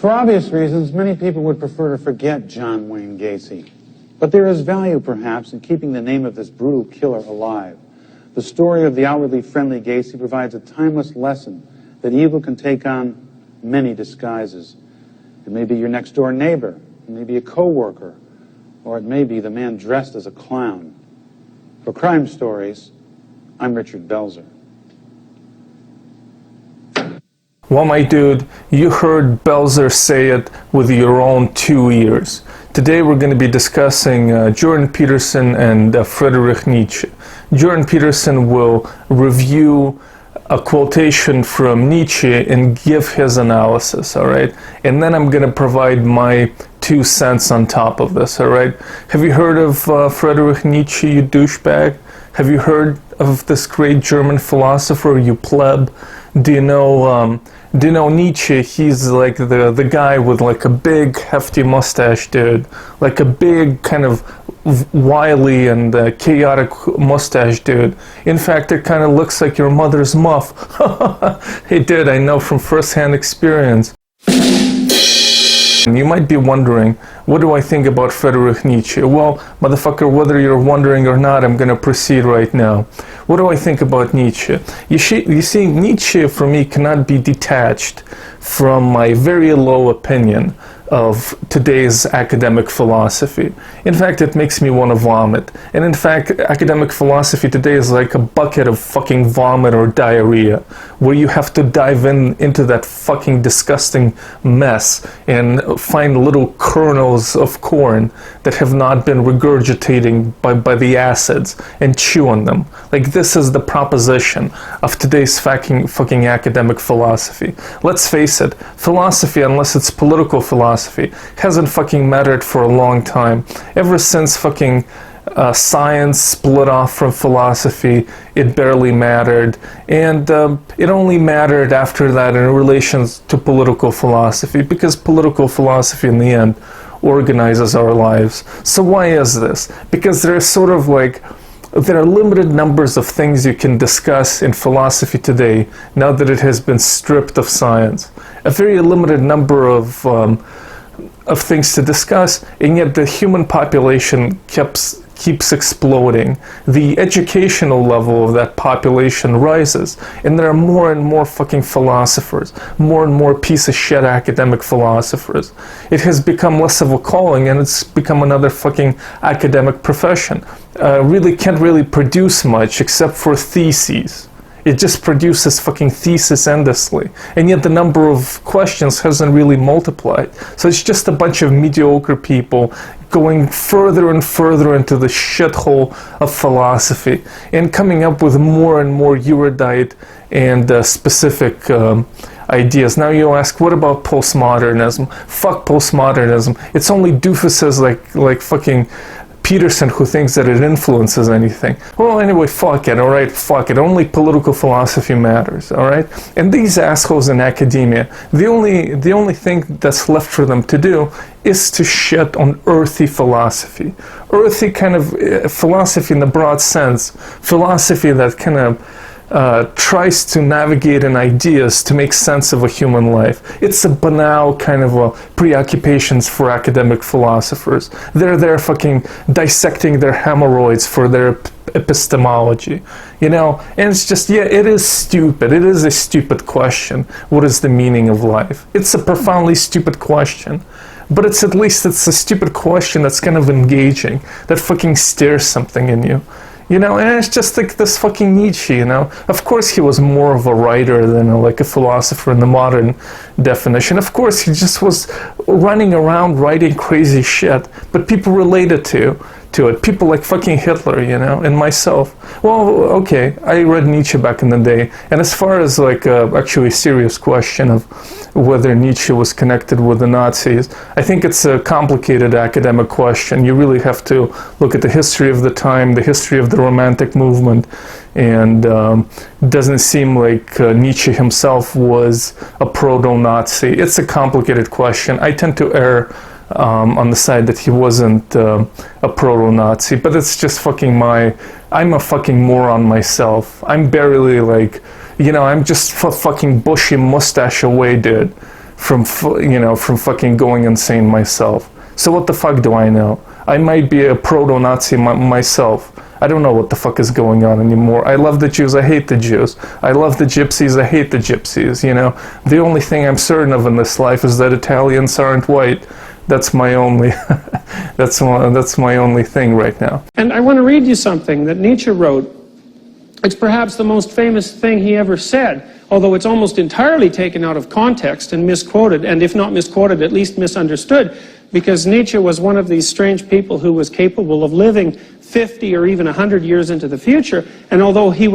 For obvious reasons, many people would prefer to forget John Wayne Gacy. But there is value, perhaps, in keeping the name of this brutal killer alive. The story of the outwardly friendly Gacy provides a timeless lesson that evil can take on many disguises. It may be your next-door neighbor, it may be a co-worker, or it may be the man dressed as a clown. For Crime Stories, I'm Richard Belzer. Well, my dude, you heard Belzer say it with your own 2 ears. Today we're going to be discussing Jordan Peterson and Friedrich Nietzsche. Jordan Peterson will review a quotation from Nietzsche and give his analysis, alright? And then I'm going to provide my 2 cents on top of this, alright? Have you heard of Friedrich Nietzsche, you douchebag? Have you heard of this great German philosopher, you pleb? Do you know Nietzsche? He's like the guy with like a big hefty mustache, dude. Like a big kind of wily and chaotic mustache, dude. In fact, it kind of looks like your mother's muff. Hey, dude, I know from first-hand experience. You might be wondering, what do I think about Friedrich Nietzsche? Well, motherfucker, whether you're wondering or not, I'm gonna proceed right now. What do I think about Nietzsche? You see, Nietzsche, for me, cannot be detached from my very low opinion of today's academic philosophy. In fact, it makes me want to vomit. And in fact, academic philosophy today is like a bucket of fucking vomit or diarrhea, where you have to dive into that fucking disgusting mess and find little kernels of corn that have not been regurgitating by the acids and chew on them. Like, this is the proposition of today's fucking academic philosophy. Let's face it, philosophy, unless it's political philosophy, hasn't fucking mattered for a long time. Ever since fucking science split off from philosophy, it barely mattered, and it only mattered after that in relation to political philosophy, because political philosophy in the end organizes our lives. So why is this? Because there's sort of like, there are limited numbers of things you can discuss in philosophy today, now that it has been stripped of science. A very limited number of things to discuss, and yet the human population keeps exploding. The educational level of that population rises, and there are more and more fucking philosophers, more and more piece of shit academic philosophers. It has become less of a calling, and it's become another fucking academic profession. Really can't really produce much except for theses. It just produces fucking thesis endlessly, and yet the number of questions hasn't really multiplied. So it's just a bunch of mediocre people going further and further into the shithole of philosophy and coming up with more and more erudite and specific ideas. Now you ask, what about postmodernism? Fuck postmodernism. It's only doofuses like fucking Peterson who thinks that it influences anything. Well, anyway, fuck it, alright? Fuck it. Only political philosophy matters, alright? And these assholes in academia, the only thing that's left for them to do is to shit on earthy philosophy. Earthy kind of philosophy in the broad sense. Philosophy that kind of tries to navigate in ideas to make sense of a human life. It's a banal kind of preoccupations for academic philosophers. They're there fucking dissecting their hemorrhoids for their epistemology, you know? And it's just, yeah, it is stupid. It is a stupid question. What is the meaning of life? It's a profoundly stupid question. But it's at least it's a stupid question that's kind of engaging, that fucking stirs something in you. You know, and it's just like this fucking Nietzsche, you know. Of course he was more of a writer than like a philosopher in the modern definition. Of course he just was running around writing crazy shit, but people related to it. People like fucking Hitler, you know, and myself. Well, okay, I read Nietzsche back in the day, and as far as like actually a serious question of whether Nietzsche was connected with the Nazis, I think it's a complicated academic question. You really have to look at the history of the time, the history of the Romantic movement, and it doesn't seem like Nietzsche himself was a proto-Nazi. It's a complicated question. I tend to err on the side that he wasn't a proto-Nazi, but it's just fucking I'm a fucking moron myself. I'm barely like, you know, I'm just fucking bushy mustache away, dude. from fucking going insane myself. So what the fuck do I know? I might be a proto-Nazi myself. I don't know what the fuck is going on anymore. I love the Jews, I hate the Jews. I love the Gypsies, I hate the Gypsies, you know. The only thing I'm certain of in this life is that Italians aren't white. That's my only that's my only thing right now. And I want to read you something that Nietzsche wrote. It's perhaps the most famous thing he ever said, although it's almost entirely taken out of context and misquoted, and if not misquoted, at least misunderstood, because Nietzsche was one of these strange people who was capable of living 50 or even 100 years into the future, and although he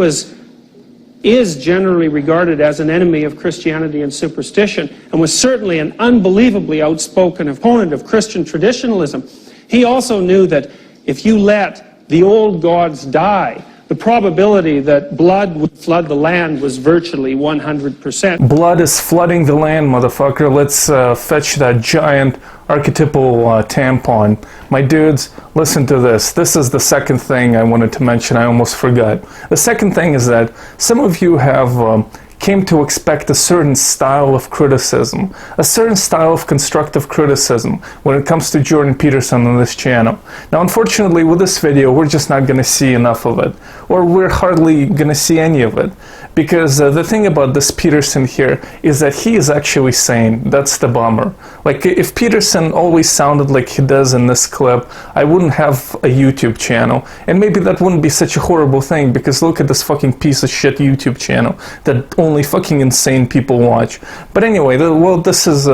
is generally regarded as an enemy of Christianity and superstition, and was certainly an unbelievably outspoken opponent of Christian traditionalism, he also knew that if you let the old gods die, the probability that blood would flood the land was virtually 100%. Blood is flooding the land, motherfucker. Let's fetch that giant archetypal tampon. My dudes, listen to this. This is the second thing I wanted to mention. I almost forgot. The second thing is that some of you have came to expect a certain style of criticism, a certain style of constructive criticism when it comes to Jordan Peterson on this channel. Now, unfortunately, with this video, we're just not going to see enough of it, or we're hardly going to see any of it, because the thing about this Peterson here is that he is actually sane. That's the bummer. Like, if Peterson always sounded like he does in this clip, I wouldn't have a YouTube channel, and maybe that wouldn't be such a horrible thing, because look at this fucking piece of shit YouTube channel that only fucking insane people watch. But anyway, well, this is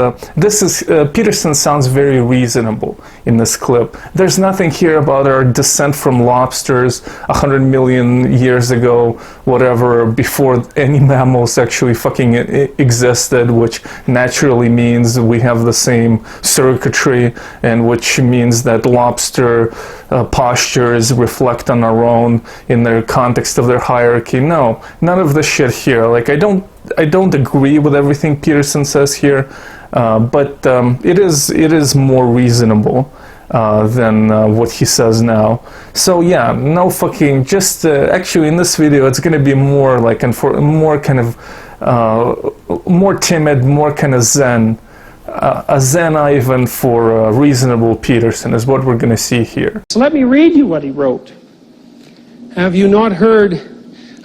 Peterson sounds very reasonable in this clip. There's nothing here about our descent from lobsters 100 million years ago, whatever, before any mammals actually fucking existed, which naturally means we have the same circuitry, and which means that lobster postures reflect on our own in their context of their hierarchy. No, none of this shit here. Like, I don't agree with everything Peterson says here, but it is more reasonable than what he says now. So yeah, no fucking, just actually in this video it's gonna be more like, more kind of more timid, more kind of zen. A Zen Ivan for reasonable Peterson is what we're going to see here. So let me read you what he wrote. Have you not heard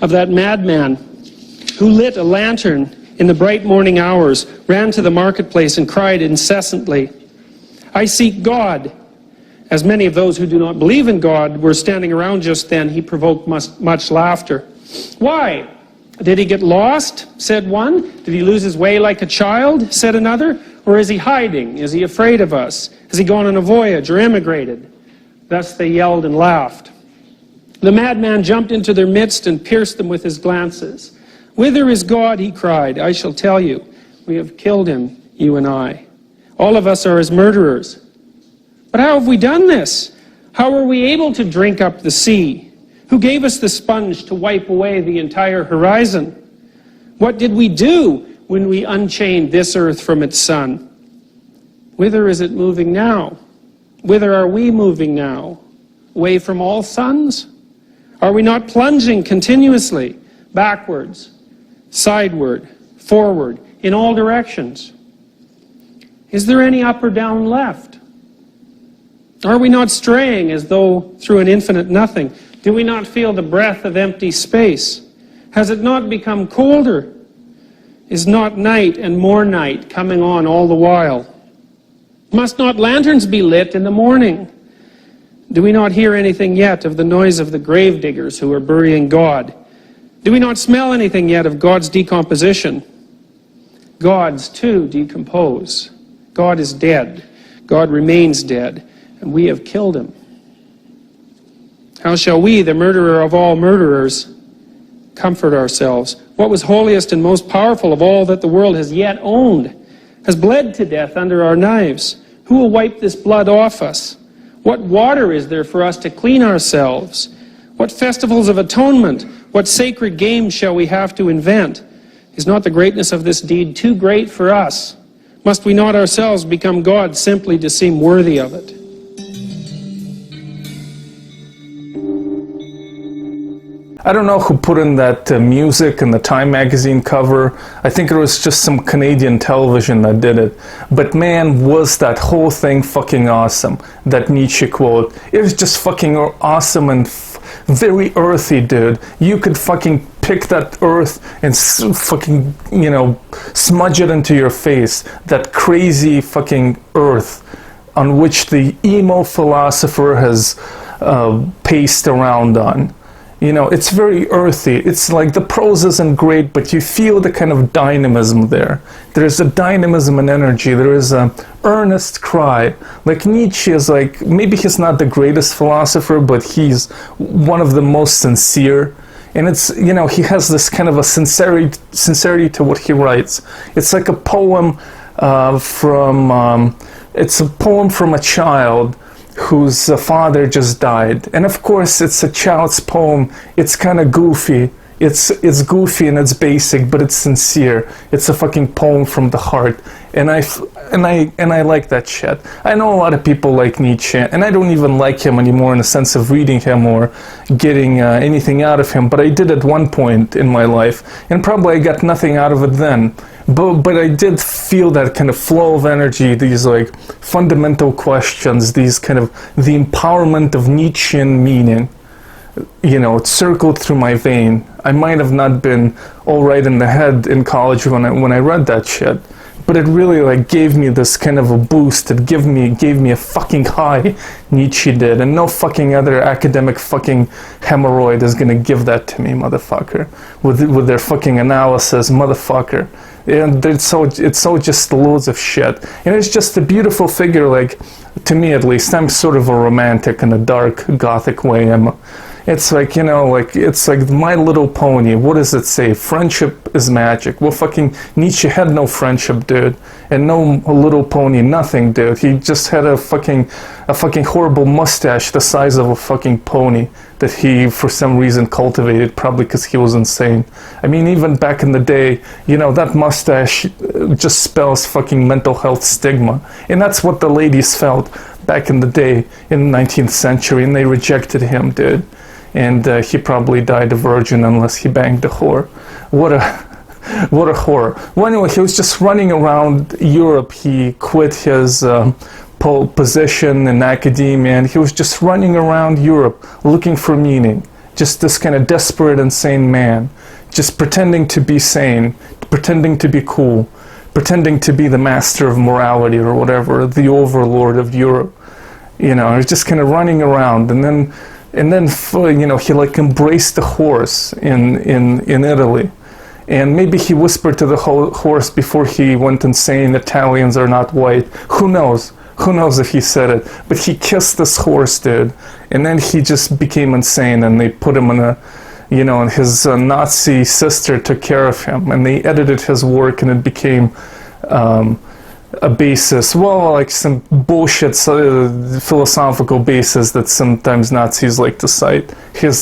of that madman who lit a lantern in the bright morning hours, ran to the marketplace and cried incessantly, "I seek God." As many of those who do not believe in God were standing around just then, he provoked much laughter. "Why? Did he get lost?" said one. "Did he lose his way like a child?" said another. "Or is he hiding? Is he afraid of us? Has he gone on a voyage or emigrated?" Thus they yelled and laughed. The madman jumped into their midst and pierced them with his glances. "Whither is God?" he cried. "I shall tell you. We have killed him, you and I. All of us are his murderers." "But how have we done this? How were we able to drink up the sea? Who gave us the sponge to wipe away the entire horizon? What did we do when we unchained this earth from its sun? Whither is it moving now? Whither are we moving now? Away from all suns? Are we not plunging continuously, backwards, sideward, forward, in all directions? Is there any up or down left? Are we not straying as though through an infinite nothing? Do we not feel the breath of empty space? Has it not become colder? Is not night and more night coming on all the while? Must not lanterns be lit in the morning? Do we not hear anything yet of the noise of the grave diggers who are burying God? Do we not smell anything yet of God's decomposition? Gods, too, decompose. God is dead. God remains dead, and we have killed him. How shall we, the murderer of all murderers, comfort ourselves? What was holiest and most powerful of all that the world has yet owned has bled to death under our knives. Who will wipe this blood off us? What water is there for us to clean ourselves? What festivals of atonement, what sacred games shall we have to invent? Is not the greatness of this deed too great for us? Must we not ourselves become gods simply to seem worthy of it? I don't know who put in that music in the Time magazine cover. I think it was just some Canadian television that did it. But man, was that whole thing fucking awesome. That Nietzsche quote. It was just fucking awesome and very earthy, dude. You could fucking pick that earth and fucking, you know, smudge it into your face. That crazy fucking earth on which the emo philosopher has paced around on. You know, it's very earthy. It's like the prose isn't great, but you feel the kind of dynamism there. There's a dynamism and energy. There is a earnest cry. Like Nietzsche is like, maybe he's not the greatest philosopher, but he's one of the most sincere. And it's, you know, he has this kind of a sincerity to what he writes. It's like a poem it's a poem from a child whose father just died. And of course, it's a child's poem. It's kind of goofy. It's goofy and it's basic, but it's sincere. It's a fucking poem from the heart. And I like that shit. I know a lot of people like Nietzsche, and I don't even like him anymore in the sense of reading him or getting anything out of him, but I did at one point in my life, and probably I got nothing out of it then. But I did feel that kind of flow of energy, these like fundamental questions, these kind of the empowerment of Nietzschean meaning. You know, it circled through my vein. I might have not been all right in the head in college when I read that shit, but it really like gave me this kind of a boost. It gave me a fucking high. Nietzsche did, and no fucking other academic fucking hemorrhoid is gonna give that to me, motherfucker, with their fucking analysis, motherfucker. And it's so just loads of shit, and it's just a beautiful figure. Like, to me at least, I'm sort of a romantic in a dark gothic way. It's like, you know, like, it's like My Little Pony. What does it say? Friendship is magic. Well, fucking Nietzsche had no friendship, dude, and no little pony, nothing, dude. He just had a fucking horrible mustache the size of a fucking pony that he, for some reason, cultivated, probably because he was insane. I mean, even back in the day, you know, that mustache just spells fucking mental health stigma, and that's what the ladies felt back in the day in the 19th century, and they rejected him, dude. And he probably died a virgin unless he banged a whore. What a whore. Well, anyway, he was just running around Europe. He quit his position in academia, and he was just running around Europe looking for meaning. Just this kind of desperate, insane man, just pretending to be sane, pretending to be cool, pretending to be the master of morality or whatever, the overlord of Europe. You know, he was just kind of running around, and then you know, he like embraced the horse in Italy, and maybe he whispered to the horse before he went insane, Italians are not white. Who knows if he said it, but he kissed this horse, dude, and then he just became insane, and they put him in a, you know, and his Nazi sister took care of him, and they edited his work, and it became a basis, well, like some bullshit philosophical basis that sometimes Nazis like to cite. His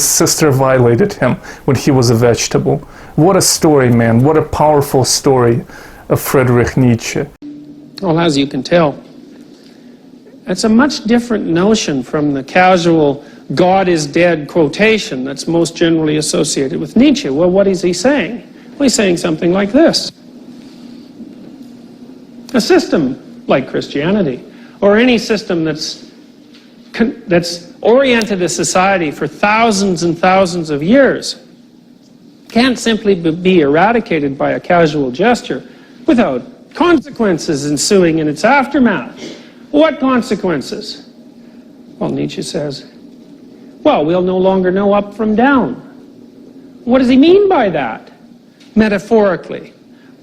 sister violated him when he was a vegetable. What a story, man. What a powerful story of Friedrich Nietzsche. Well, as you can tell, it's a much different notion from the casual God is dead quotation that's most generally associated with Nietzsche. Well, what is he saying? Well, he's saying something like this. A system like Christianity, or any system that's oriented a society for thousands and thousands of years, can't simply be eradicated by a casual gesture without consequences ensuing in its aftermath. What consequences? Well, Nietzsche says, well, we'll no longer know up from down. What does he mean by that? Metaphorically.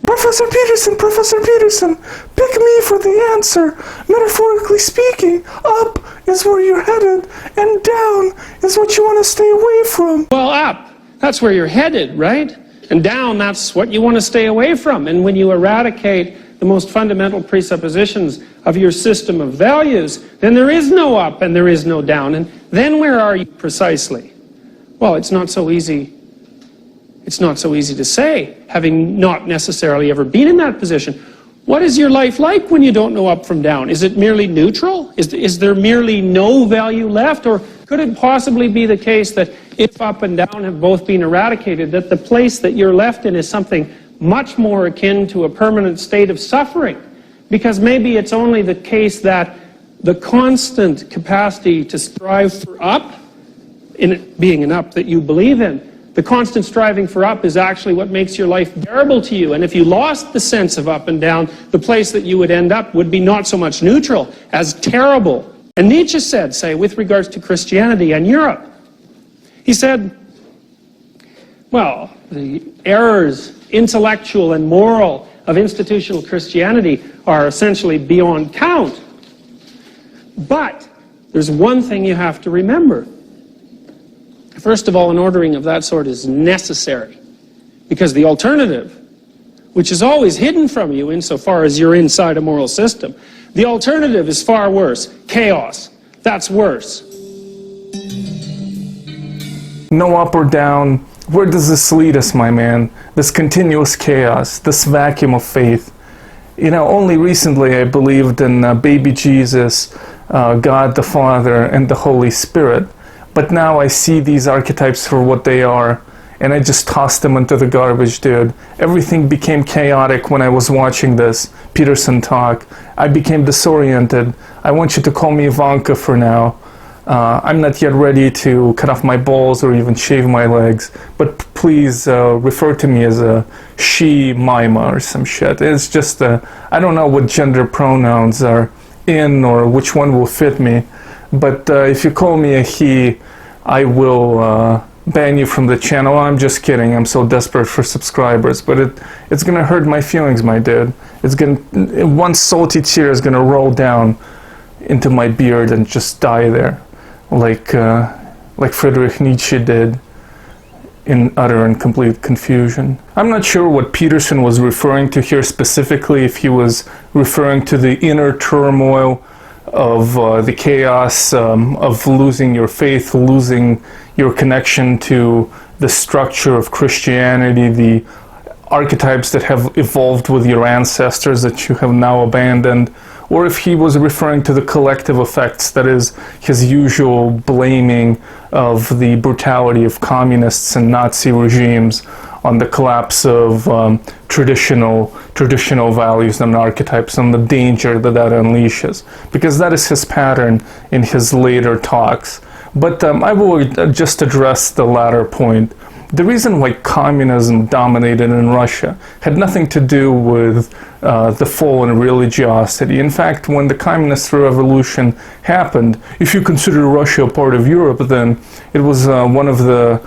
Professor Peterson, pick me for the answer. Metaphorically speaking, up is where you're headed, and down is what you want to stay away from. Well, up, that's where you're headed, right? And down, that's what you want to stay away from. And when you eradicate the most fundamental presuppositions of your system of values, then there is no up and there is no down. And then where are you precisely? Well, it's not so easy. It's not so easy to say, having not necessarily ever been in that position. What is your life like when you don't know up from down? Is it merely neutral? Is there merely no value left? Or Could it possibly be the case that if up and down have both been eradicated, that the place that you're left in is something much more akin to a permanent state of suffering? Because maybe it's only the case that the constant capacity to strive for up, in it being an up that you believe in, the constant striving for up is actually what makes your life bearable to you. And if you lost the sense of up and down, the place that you would end up would be not so much neutral as terrible. And Nietzsche said, say, with regards to Christianity and Europe, he said, well, the errors, intellectual and moral, of institutional Christianity are essentially beyond count. But there's one thing you have to remember. First of all, an ordering of that sort is necessary, because the alternative, which is always hidden from you insofar as you're inside a moral system, the alternative is far worse. Chaos. That's worse. No up or down. Where does this lead us, my man? This continuous chaos, this vacuum of faith. You know, only recently I believed in baby Jesus, God the Father, and the Holy Spirit. But now I see these archetypes for what they are, and I just tossed them into the garbage, dude. Everything became chaotic when I was watching this Peterson talk. I became disoriented. I want you to call me Ivanka for now. I'm not yet ready to cut off my balls or even shave my legs, but please refer to me as a she, Mima, or some shit. It's just, I don't know what gender pronouns are in or which one will fit me, but if you call me a he, I will ban you from the channel. I'm just kidding. I'm so desperate for subscribers, but it's gonna hurt my feelings, my dude. It's gonna, one salty tear is gonna roll down into my beard and just die there, like Friedrich Nietzsche did in utter and complete confusion. I'm not sure what Peterson was referring to here specifically, if he was referring to the inner turmoil of the chaos of losing your faith, losing your connection to the structure of Christianity, the archetypes that have evolved with your ancestors that you have now abandoned, or if he was referring to the collective effects, that is, his usual blaming of the brutality of communists and Nazi regimes on the collapse of traditional values and archetypes and the danger that unleashes, because that is his pattern in his later talks. But I will just address the latter point. The reason why communism dominated in Russia had nothing to do with the fall in religiosity. In fact, when the communist revolution happened, if you consider Russia a part of Europe, then it was one of the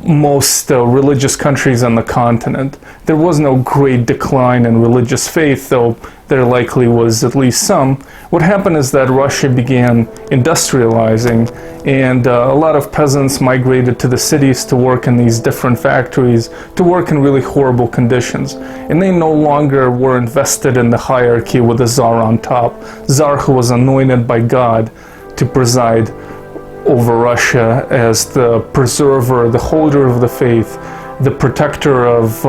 most religious countries on the continent. There was no great decline in religious faith, though there likely was at least some. What happened is that Russia began industrializing, and a lot of peasants migrated to the cities to work in these different factories, to work in really horrible conditions. And they no longer were invested in the hierarchy with the Tsar on top. Tsar, who was anointed by God to preside over Russia as the preserver, the holder of the faith, the protector of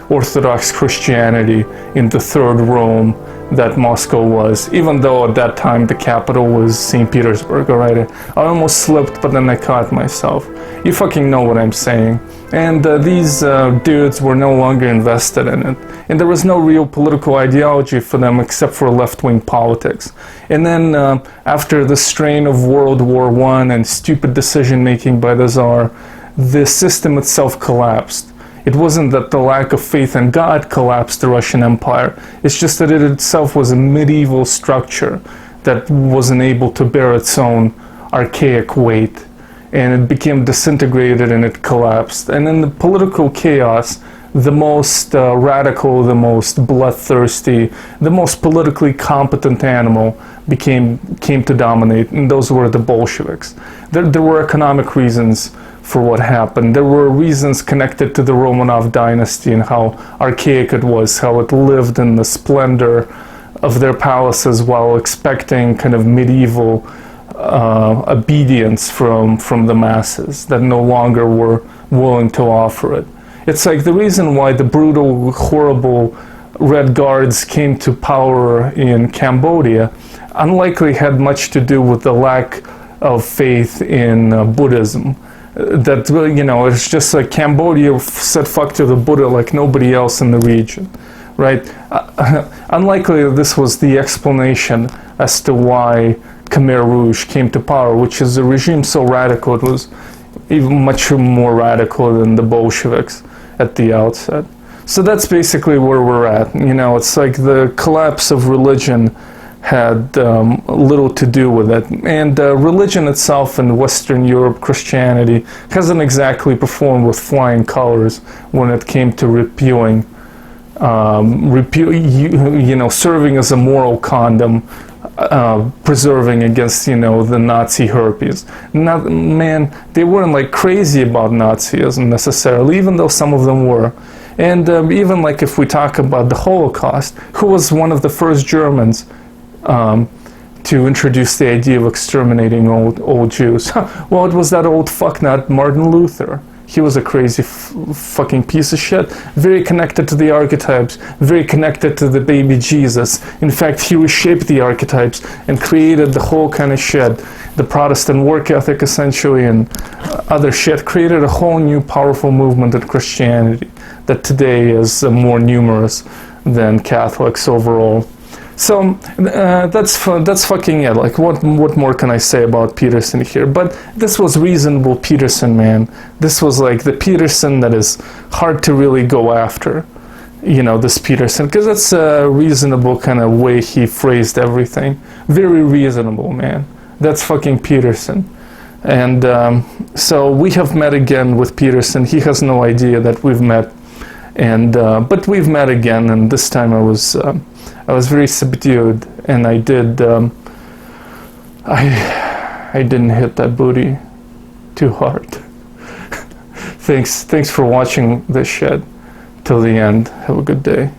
Orthodox Christianity in the Third Rome that Moscow was, even though at that time the capital was St. Petersburg. Alright, I almost slipped, but then I caught myself. You fucking know what I'm saying. And these dudes were no longer invested in it. And there was no real political ideology for them except for left-wing politics. And then after the strain of World War I and stupid decision-making by the Tsar, the system itself collapsed. It wasn't that the lack of faith in God collapsed the Russian Empire. It's just that it itself was a medieval structure that wasn't able to bear its own archaic weight. And it became disintegrated and it collapsed. And in the political chaos, the most radical, the most bloodthirsty, the most politically competent animal came to dominate, and those were the Bolsheviks. There were economic reasons for what happened. There were reasons connected to the Romanov dynasty and how archaic it was, how it lived in the splendor of their palaces while expecting kind of medieval obedience from the masses that no longer were willing to offer it. It's like the reason why the brutal, horrible Red Guards came to power in Cambodia unlikely had much to do with the lack of faith in Buddhism. That, you know, it's just like Cambodia said fuck to the Buddha like nobody else in the region, right? Unlikely this was the explanation as to why Khmer Rouge came to power, which is a regime so radical, it was even much more radical than the Bolsheviks at the outset. So that's basically where we're at. You know, it's like the collapse of religion had little to do with it. And religion itself in Western Europe, Christianity, hasn't exactly performed with flying colors when it came to repealing, you know, serving as a moral condom, preserving against, you know, the Nazi herpes. Man, they weren't like crazy about Nazism necessarily, even though some of them were. And even like if we talk about the Holocaust, who was one of the first Germans to introduce the idea of exterminating old Jews? Well, it was that old fucknut Martin Luther. He was a crazy fucking piece of shit. Very connected to the archetypes, very connected to the baby Jesus. In fact, he reshaped the archetypes and created the whole kind of shit. The Protestant work ethic, essentially, and other shit. Created a whole new powerful movement in Christianity that today is more numerous than Catholics overall. So that's fucking it. Like, what more can I say about Peterson here? But this was reasonable Peterson, man. This was like the Peterson that is hard to really go after. You know, this Peterson, because that's a reasonable kind of way he phrased everything. Very reasonable, man. That's fucking Peterson. And so we have met again with Peterson. He has no idea that we've met. And but we've met again, and this time I was very subdued, and I didn't hit that booty too hard. Thanks for watching this shit till the end. Have a good day.